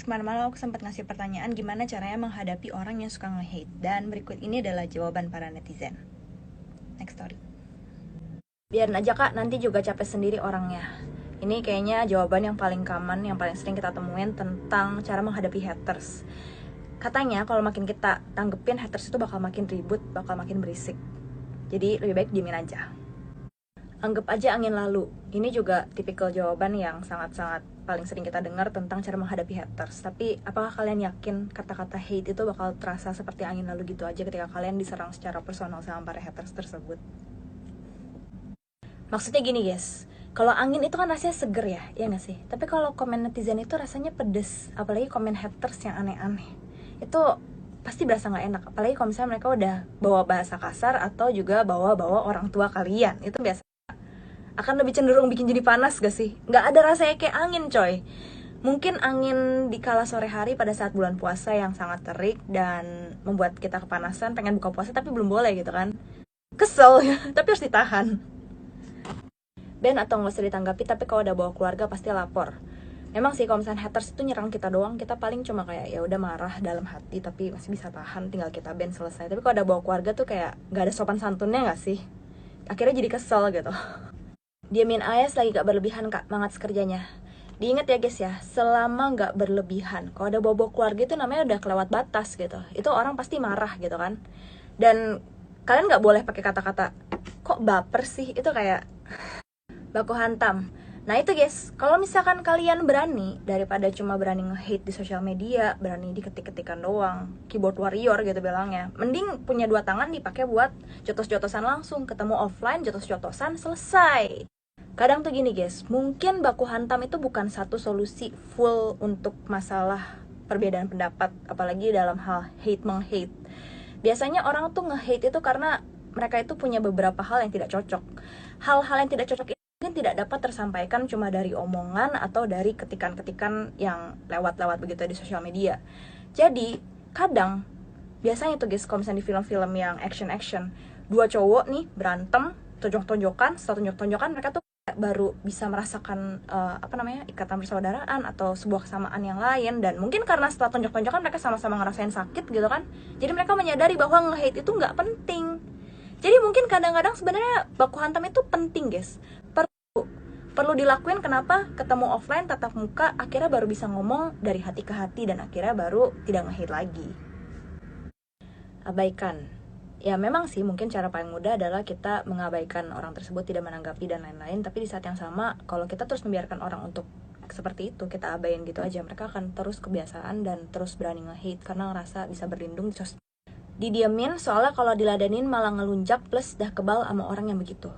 kemarin malam aku sempat ngasih pertanyaan gimana caranya menghadapi orang yang suka nge-hate. Dan berikut ini adalah jawaban para netizen. Next story. Biarin aja kak, nanti juga capek sendiri orangnya. Ini kayaknya jawaban yang paling common, yang paling sering kita temuin tentang cara menghadapi haters. Katanya kalau makin kita tanggepin, haters itu bakal makin ribut, bakal makin berisik. Jadi lebih baik diemin aja. Anggap aja angin lalu. Ini juga tipikal jawaban yang sangat-sangat paling sering kita dengar tentang cara menghadapi haters. Tapi apakah kalian yakin kata-kata hate itu bakal terasa seperti angin lalu gitu aja ketika kalian diserang secara personal sama para haters tersebut? Maksudnya gini guys, kalau angin itu kan rasanya seger ya nggak sih? Tapi kalau komen netizen itu rasanya pedes, apalagi komen haters yang aneh-aneh. Itu pasti berasa nggak enak, apalagi kalau misalnya mereka udah bawa bahasa kasar atau juga bawa orang tua kalian. Itu biasa akan lebih cenderung bikin jadi panas gak sih? Nggak ada rasanya kayak angin coy. Mungkin angin di kala sore hari pada saat bulan puasa yang sangat terik dan membuat kita kepanasan, pengen buka puasa tapi belum boleh gitu kan. Kesel ya, tapi harus ditahan. Ben atau nggak usah ditanggapi, tapi kalau udah bawa keluarga pasti lapor. Memang sih kalau misalnya haters itu nyerang kita doang, kita paling cuma kayak ya udah marah dalam hati tapi masih bisa tahan, tinggal kita ban selesai. Tapi kalau udah bawa keluarga tuh kayak nggak ada sopan santunnya nggak sih? Akhirnya jadi kesel gitu. Diamin Ayas lagi gak berlebihan kak, mangat kerjanya. Diingat ya guys ya, selama gak berlebihan. Kalau ada bawa keluarga itu namanya udah kelewat batas gitu. Itu orang pasti marah gitu kan. Dan kalian gak boleh pakai kata-kata kok baper sih, itu kayak baku hantam. Nah itu guys, kalau misalkan kalian berani, daripada cuma berani nge-hate di sosial media, berani diketik-ketikan doang, keyboard warrior gitu bilangnya, mending punya dua tangan dipakai buat jotos-jotosan langsung, ketemu offline, jotos-jotosan, selesai. Kadang tuh gini guys, mungkin baku hantam itu bukan satu solusi full untuk masalah perbedaan pendapat, apalagi dalam hal hate meng-hate. Biasanya orang tuh nge-hate itu karena mereka itu punya beberapa hal yang tidak cocok. Hal-hal yang tidak cocok itu mungkin tidak dapat tersampaikan cuma dari omongan atau dari ketikan-ketikan yang lewat-lewat begitu di sosial media. Jadi, kadang, biasanya tuh guys, kalau misalnya di film-film yang action-action, dua cowok nih berantem, tonjok-tonjokan, setelah tonjok-tonjokan mereka tuh baru bisa merasakan ikatan persaudaraan atau sebuah kesamaan yang lain. Dan mungkin karena setelah tonjok-tonjokan mereka sama-sama ngerasain sakit gitu kan, jadi mereka menyadari bahwa nge-hate itu nggak penting. Jadi mungkin kadang-kadang sebenarnya baku hantam itu penting guys, perlu dilakuin. Kenapa? Ketemu offline tatap muka, akhirnya baru bisa ngomong dari hati ke hati dan akhirnya baru tidak nge-hate lagi. Abaikan. Ya memang sih mungkin cara paling mudah adalah kita mengabaikan orang tersebut, tidak menanggapi dan lain-lain. Tapi di saat yang sama, kalau kita terus membiarkan orang untuk seperti itu, kita abain gitu aja, mereka akan terus kebiasaan dan terus berani nge-hate karena ngerasa bisa berlindung di sosial. Didiemin soalnya kalau diladenin malah ngelunjak, plus dah kebal sama orang yang begitu.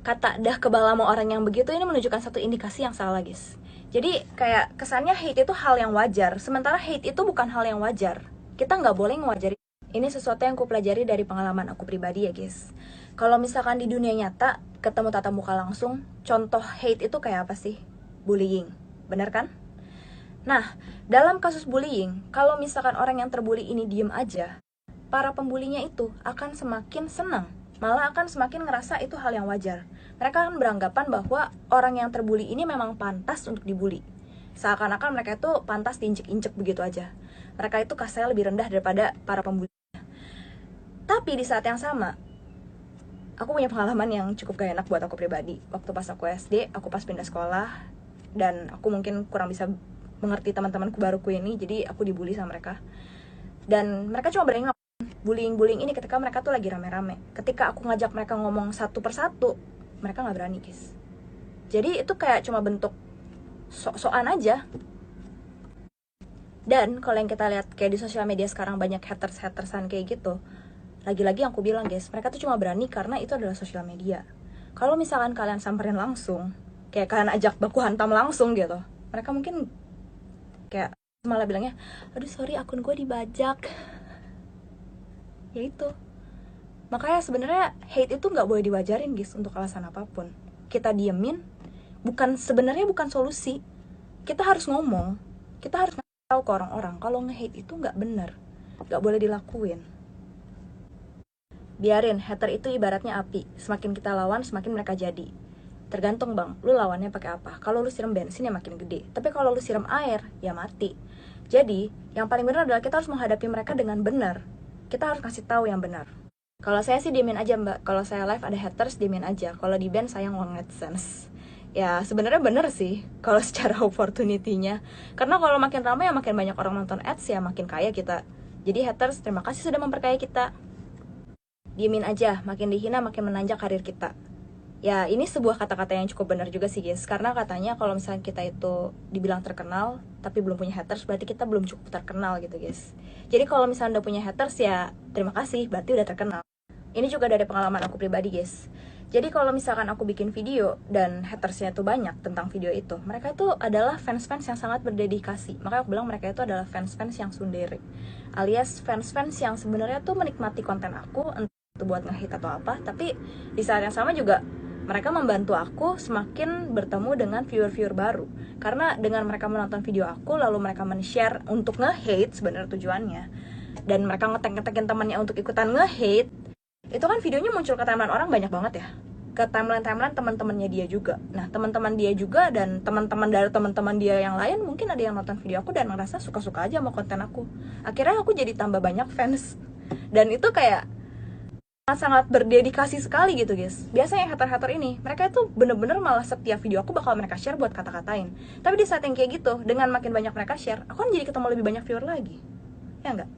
Kata dah kebal sama orang yang begitu ini menunjukkan satu indikasi yang salah guys. Jadi kayak kesannya hate itu hal yang wajar, sementara hate itu bukan hal yang wajar. Kita nggak boleh ngewajari. Ini sesuatu yang aku pelajari dari pengalaman aku pribadi ya guys. Kalau misalkan di dunia nyata, ketemu tatap muka langsung, contoh hate itu kayak apa sih? Bullying, bener kan? Nah, dalam kasus bullying, kalau misalkan orang yang terbully ini diem aja, para pembulinya itu akan semakin senang, malah akan semakin ngerasa itu hal yang wajar. Mereka akan beranggapan bahwa orang yang terbuli ini memang pantas untuk dibully. Seakan-akan mereka itu pantas diinjek-injek begitu aja. Mereka itu kastanya lebih rendah daripada para pembuli. Tapi di saat yang sama, aku punya pengalaman yang cukup gak enak buat aku pribadi. Waktu pas aku SD, aku pas pindah sekolah, dan aku mungkin kurang bisa mengerti teman-temanku baruku ini, jadi aku dibully sama mereka. Dan mereka cuma berani bullying ini ketika mereka tuh lagi rame-rame. Ketika aku ngajak mereka ngomong satu persatu, mereka gak berani guys. Jadi itu kayak cuma bentuk sok-sokan aja. Dan kalau yang kita lihat kayak di sosial media sekarang banyak haters-hatersan kayak gitu, lagi-lagi yang aku bilang guys, mereka tuh cuma berani karena itu adalah sosial media. Kalau misalkan kalian samperin langsung, kayak kalian ajak baku hantam langsung gitu, mereka mungkin kayak malah bilangnya, aduh sorry akun gue dibajak. Ya itu. Makanya sebenarnya hate itu nggak boleh diwajarin guys untuk alasan apapun. Kita diemin, sebenarnya bukan solusi. Kita harus ngomong, kita harus tahu ke orang-orang kalau nge-hate itu nggak benar, nggak boleh dilakuin. Biarin, hater itu ibaratnya api. Semakin kita lawan, semakin mereka jadi. Tergantung bang, lu lawannya pakai apa. Kalau lu siram bensin ya makin gede. Tapi kalau lu siram air, ya mati. Jadi yang paling benar adalah kita harus menghadapi mereka dengan benar. Kita harus kasih tahu yang benar. Kalau saya sih diemin aja mbak. Kalau saya live ada haters, diemin aja. Kalau di band sayang uang AdSense. Ya sebenarnya bener sih kalau secara opportunity-nya. Karena kalau makin ramai ya makin banyak orang nonton ads ya makin kaya kita. Jadi haters, terima kasih sudah memperkaya kita. Diemin aja, makin dihina makin menanjak karir kita. Ya ini sebuah kata-kata yang cukup benar juga sih guys. Karena katanya kalau misalnya kita itu dibilang terkenal tapi belum punya haters, berarti kita belum cukup terkenal gitu guys. Jadi kalau misalnya udah punya haters ya terima kasih, berarti udah terkenal. Ini juga dari pengalaman aku pribadi guys. Jadi kalau misalkan aku bikin video dan hatersnya tuh banyak tentang video itu, mereka itu adalah fans-fans yang sangat berdedikasi. Makanya aku bilang mereka itu adalah fans-fans yang tsundere, alias fans-fans yang sebenarnya tuh menikmati konten aku, entah itu buat nge-hit atau apa, tapi di saat yang sama juga mereka membantu aku semakin bertemu dengan viewer-viewer baru. Karena dengan mereka menonton video aku lalu mereka men-share untuk nge-hate sebenarnya tujuannya, dan mereka ngetag-ngetagin temannya untuk ikutan nge-hate, itu kan videonya muncul ke timeline orang banyak banget ya, ke timeline teman-temannya dia juga. Nah teman-teman dia juga dan teman-teman dari teman-teman dia yang lain mungkin ada yang nonton video aku dan ngerasa suka-suka aja sama konten aku. Akhirnya aku jadi tambah banyak fans, dan itu kayak sangat berdedikasi sekali gitu guys. Biasanya hater-hater ini mereka itu bener-bener malah setiap video aku bakal mereka share buat kata-katain. Tapi di saat yang kayak gitu, dengan makin banyak mereka share, aku kan jadi ketemu lebih banyak viewer lagi, ya enggak?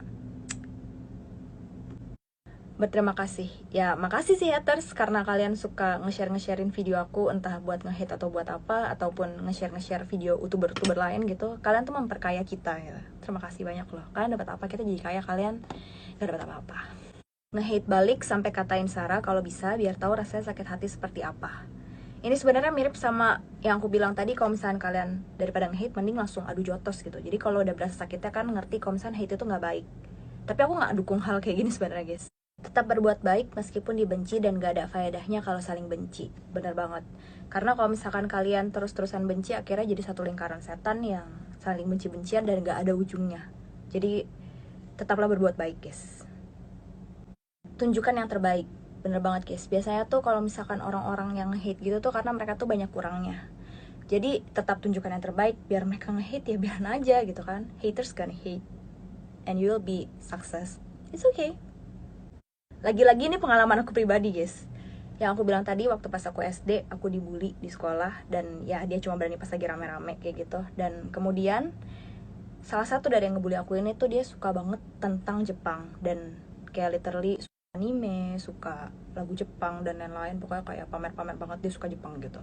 Berterima kasih. Ya, makasih sih haters karena kalian suka nge-sharein video aku entah buat nge-hate atau buat apa, ataupun nge-share video YouTuber lain gitu. Kalian tuh memperkaya kita ya. Terima kasih banyak loh. Kalian dapat apa? Kita jadi kaya, kalian gak dapat apa-apa. Nge-hate balik sampai katain Sarah kalau bisa biar tahu rasanya sakit hati seperti apa. Ini sebenarnya mirip sama yang aku bilang tadi, kalau misalnya kalian daripada nge-hate mending langsung adu jotos gitu. Jadi kalau udah berasa sakitnya kan ngerti kalau misalnya hate itu gak baik. Tapi aku gak dukung hal kayak gini sebenarnya guys. Tetap berbuat baik meskipun dibenci dan gak ada faedahnya kalau saling benci. Bener banget. Karena kalau misalkan kalian terus-terusan benci, akhirnya jadi satu lingkaran setan yang saling benci-bencian dan gak ada ujungnya. Jadi tetaplah berbuat baik guys. Tunjukkan yang terbaik. Bener banget guys. Biasanya tuh kalau misalkan orang-orang yang hate gitu tuh karena mereka tuh banyak kurangnya. Jadi tetap tunjukkan yang terbaik. Biar mereka nge-hate ya biarin aja gitu kan. Haters gonna hate and you will be success. It's okay. Lagi-lagi ini pengalaman aku pribadi guys. Yang aku bilang tadi, waktu pas aku SD aku dibully di sekolah, dan ya dia cuma berani pas lagi rame-rame kayak gitu. Dan kemudian salah satu dari yang ngebully aku ini tuh dia suka banget tentang Jepang, dan kayak literally suka anime, suka lagu Jepang dan lain-lain. Pokoknya kayak pamer-pamer banget dia suka Jepang gitu.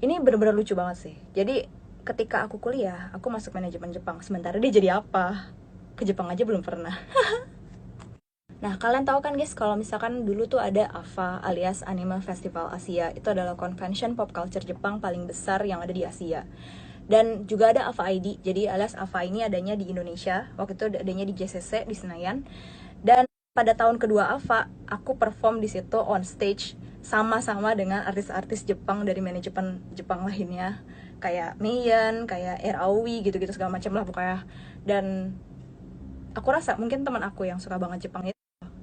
Ini bener-bener lucu banget sih. Jadi ketika aku kuliah, aku masuk manajemen Jepang, sementara dia jadi apa? Ke Jepang aja belum pernah. Nah, kalian tahu kan guys, kalau misalkan dulu tuh ada AFA alias Anime Festival Asia. Itu adalah convention pop culture Jepang paling besar yang ada di Asia. Dan juga ada AFA ID, jadi alias AFA ini adanya di Indonesia. Waktu itu adanya di JCC di Senayan. Dan pada tahun kedua AFA, aku perform di situ on stage sama-sama dengan artis-artis Jepang dari manajemen Jepang lainnya. Kayak Meian, kayak Aoi gitu-gitu segala macam lah pokoknya. Dan aku rasa mungkin teman aku yang suka banget Jepang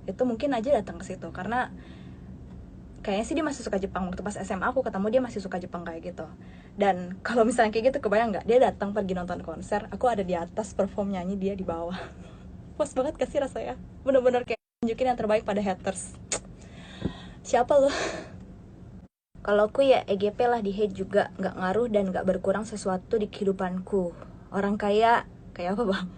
itu mungkin aja datang ke situ karena kayaknya sih dia masih suka Jepang. Waktu pas SMA aku ketemu dia masih suka Jepang kayak gitu. Dan kalau misalnya kayak gitu, kebayang nggak dia datang pergi nonton konser, aku ada di atas perform nyanyi, dia di bawah. Puas banget kasih rasanya, bener-bener kayak tunjukin yang terbaik pada haters. Siapa lo? Kalau aku ya EGP lah, di hate juga nggak ngaruh dan nggak berkurang sesuatu di kehidupanku. Orang kaya kayak apa bang?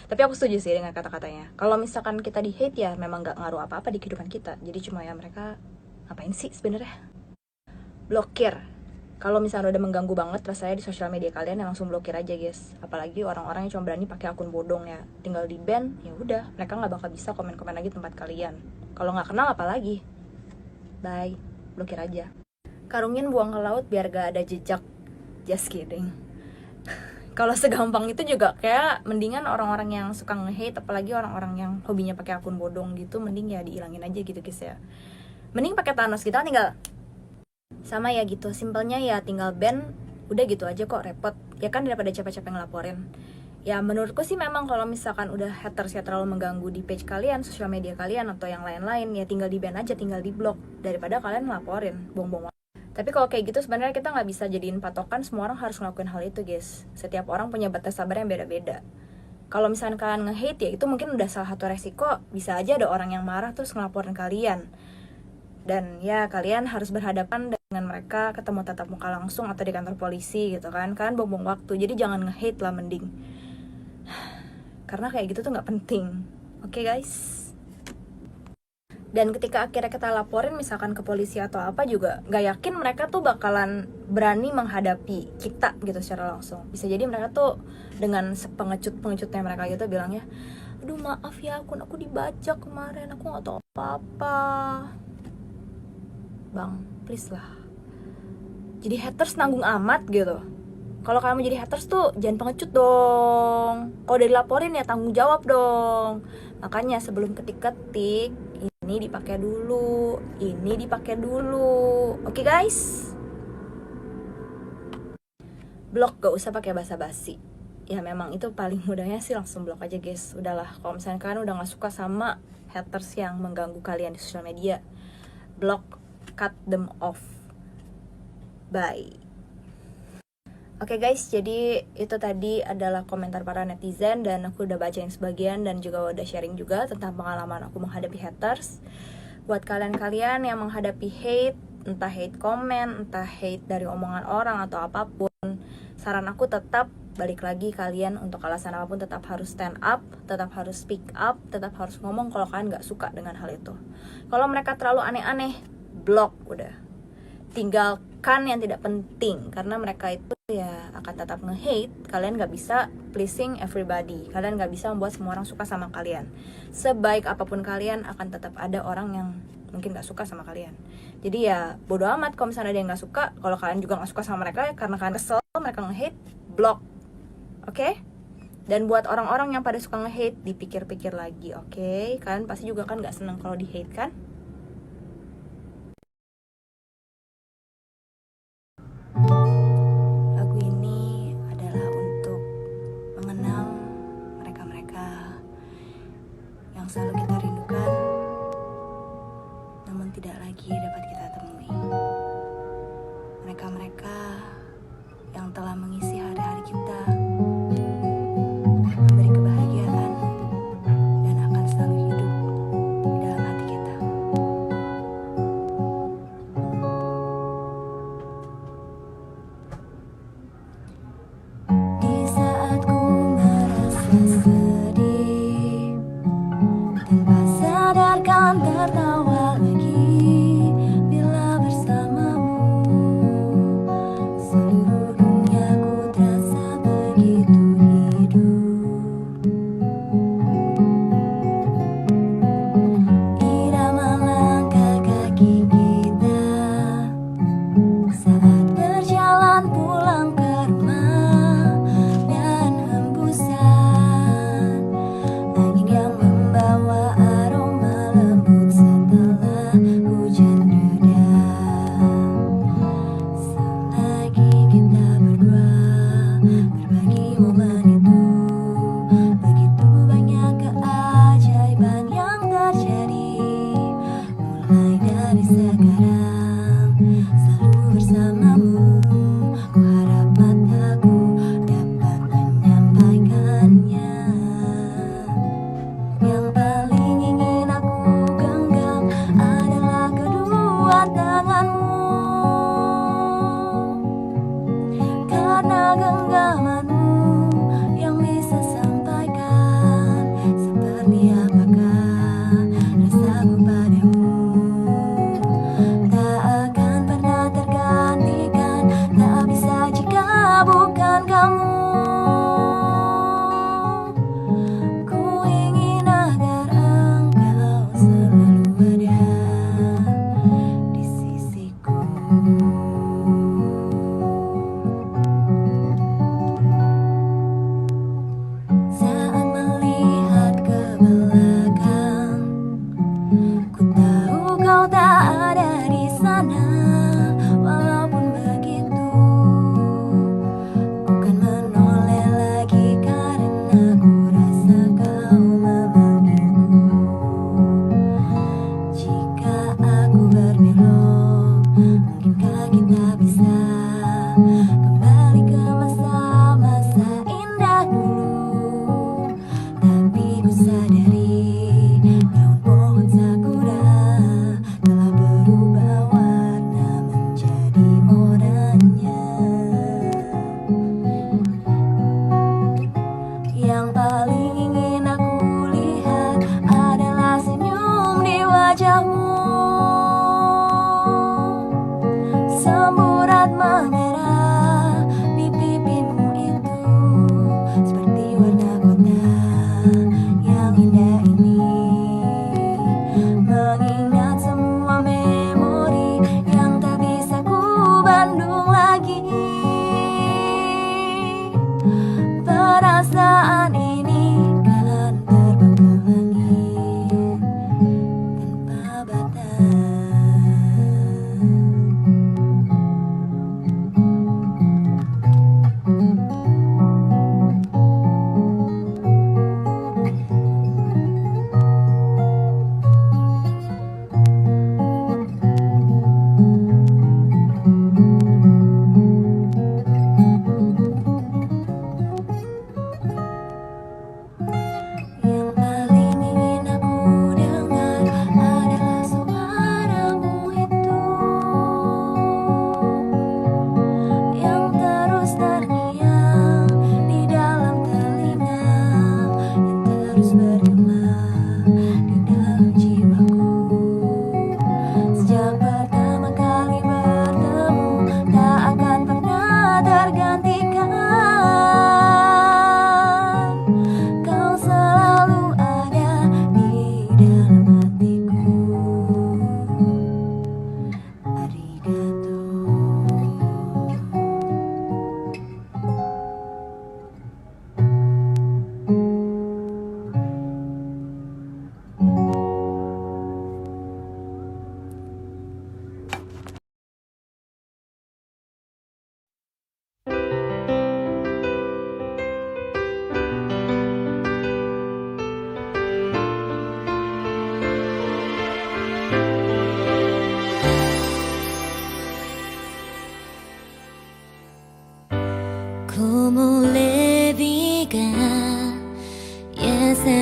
Tapi aku setuju sih dengan kata-katanya. Kalau misalkan kita di hate ya memang gak ngaruh apa-apa di kehidupan kita. Jadi cuma ya mereka ngapain sih sebenarnya? Blokir. Kalau misalnya udah mengganggu banget rasanya di sosial media kalian, ya langsung blokir aja guys. Apalagi orang-orang yang cuma berani pakai akun bodong ya. Tinggal di ban, ya udah, mereka nggak bakal bisa komen-komen lagi tempat kalian. Kalau nggak kenal apalagi. Bye, blokir aja. Karungin buang ke laut biar gak ada jejak. Just kidding. Kalau segampang itu juga kayak mendingan orang-orang yang suka nge-hate, apalagi orang-orang yang hobinya pakai akun bodong gitu, mending ya dihilangin aja gitu guys ya. Mending pakai Thanos, kita tinggal sama ya gitu, simpelnya ya tinggal ban, udah gitu aja kok, repot ya kan, daripada capek-capek ngelaporin. Ya menurutku sih memang kalau misalkan udah haters ya terlalu mengganggu di page kalian, sosial media kalian atau yang lain-lain, ya tinggal di ban aja, tinggal di blok, daripada kalian ngelaporin, buang-buang. Tapi kalau kayak gitu sebenarnya kita nggak bisa jadiin patokan semua orang harus ngelakuin hal itu guys. Setiap orang punya batas sabar yang beda-beda. Kalau misalnya kalian nge-hate ya itu mungkin udah salah satu resiko, bisa aja ada orang yang marah terus ngelaporin kalian. Dan ya kalian harus berhadapan dengan mereka, ketemu tatap muka langsung atau di kantor polisi gitu kan. Kalian buang-buang waktu, jadi jangan nge-hate lah mending. Karena kayak gitu tuh gak penting. Oke guys? Dan ketika akhirnya kita laporin misalkan ke polisi atau apa juga, gak yakin mereka tuh bakalan berani menghadapi kita gitu secara langsung. Bisa jadi mereka tuh dengan sepengecut-pengecutnya mereka gitu bilangnya, aduh maaf ya akun aku dibajak kemarin, aku gak tahu apa-apa. Bang, please lah. Jadi haters nanggung amat gitu. Kalau kamu jadi haters tuh jangan pengecut dong. Kalau udah dilaporin ya tanggung jawab dong. Makanya sebelum ketik-ketik, ini dipakai dulu, ini dipakai dulu. Oke guys? Blok, gak usah pakai basa-basi. Ya memang itu paling mudahnya sih langsung blok aja guys. Udahlah, kalau misalnya kalian udah gak suka sama haters yang mengganggu kalian di sosial media, blok, cut them off. Bye. Oke guys, jadi itu tadi adalah komentar para netizen dan aku udah bacain sebagian dan juga udah sharing juga tentang pengalaman aku menghadapi haters. Buat kalian-kalian yang menghadapi hate, entah hate komen, entah hate dari omongan orang atau apapun, saran aku tetap balik lagi, kalian untuk alasan apapun tetap harus stand up, tetap harus speak up, tetap harus ngomong kalau kalian gak suka dengan hal itu. Kalau mereka terlalu aneh-aneh, blok udah. Tinggalkan yang tidak penting, karena mereka itu ya akan tetap nge-hate. Kalian gak bisa pleasing everybody, kalian gak bisa membuat semua orang suka sama kalian. Sebaik apapun kalian, akan tetap ada orang yang mungkin gak suka sama kalian. Jadi ya bodo amat kalau misalnya ada yang gak suka. Kalau kalian juga gak suka sama mereka karena kalian kesel, mereka nge-hate, blok. Oke? Dan buat orang-orang yang pada suka nge-hate, dipikir-pikir lagi, oke? Kalian pasti juga kan gak seneng kalau di-hate kan? Lagu ini adalah untuk mengenang mereka-mereka yang selalu kita rindukan, namun tidak lagi dapat kita temui. Mereka-mereka yang telah mengisi hari-hari kita, memberi kebahagiaan, dan akan selalu hidup di dalam hati kita. Di saat ku merasa sedih, tanpa sadarkan tertawa lagi bila bersamamu. Seluruh duniaku terasa Perasaan ini kan terbang ke langit tanpa batas. Yang paling ingin aku dengar adalah suaramu itu, yang terus terngiang di dalam telinga, yang terus bergema di dalam jiwaku. Sejak pertama kali bertemu, tak akan pernah tergantikan. Kau selalu ada di dalam hatiku. Arigato.木漏れ日が優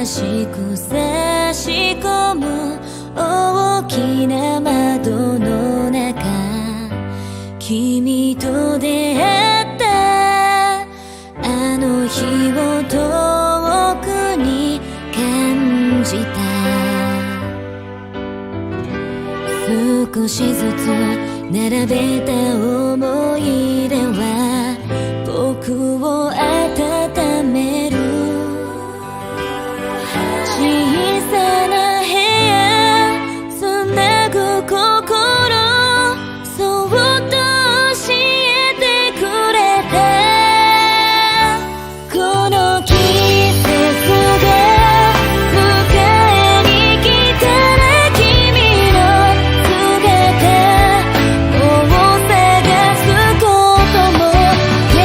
しく差し込む大きな窓の中、君と出会ったあの日を遠くに感じた。少しずつ並べた思い出は僕を温める。小さな部屋つなぐ心、そっと教えてくれた。この季節が迎えに来たら君の姿を探すこともで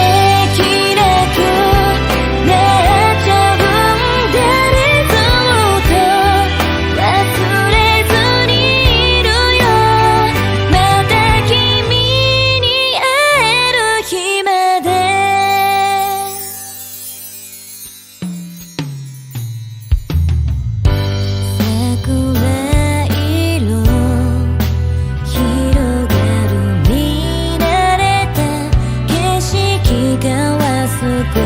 きなくなっちゃうんだね。ずっと忘れずにいるよ。また君に会える日まで。桜色広がる見慣れた景色が忘れ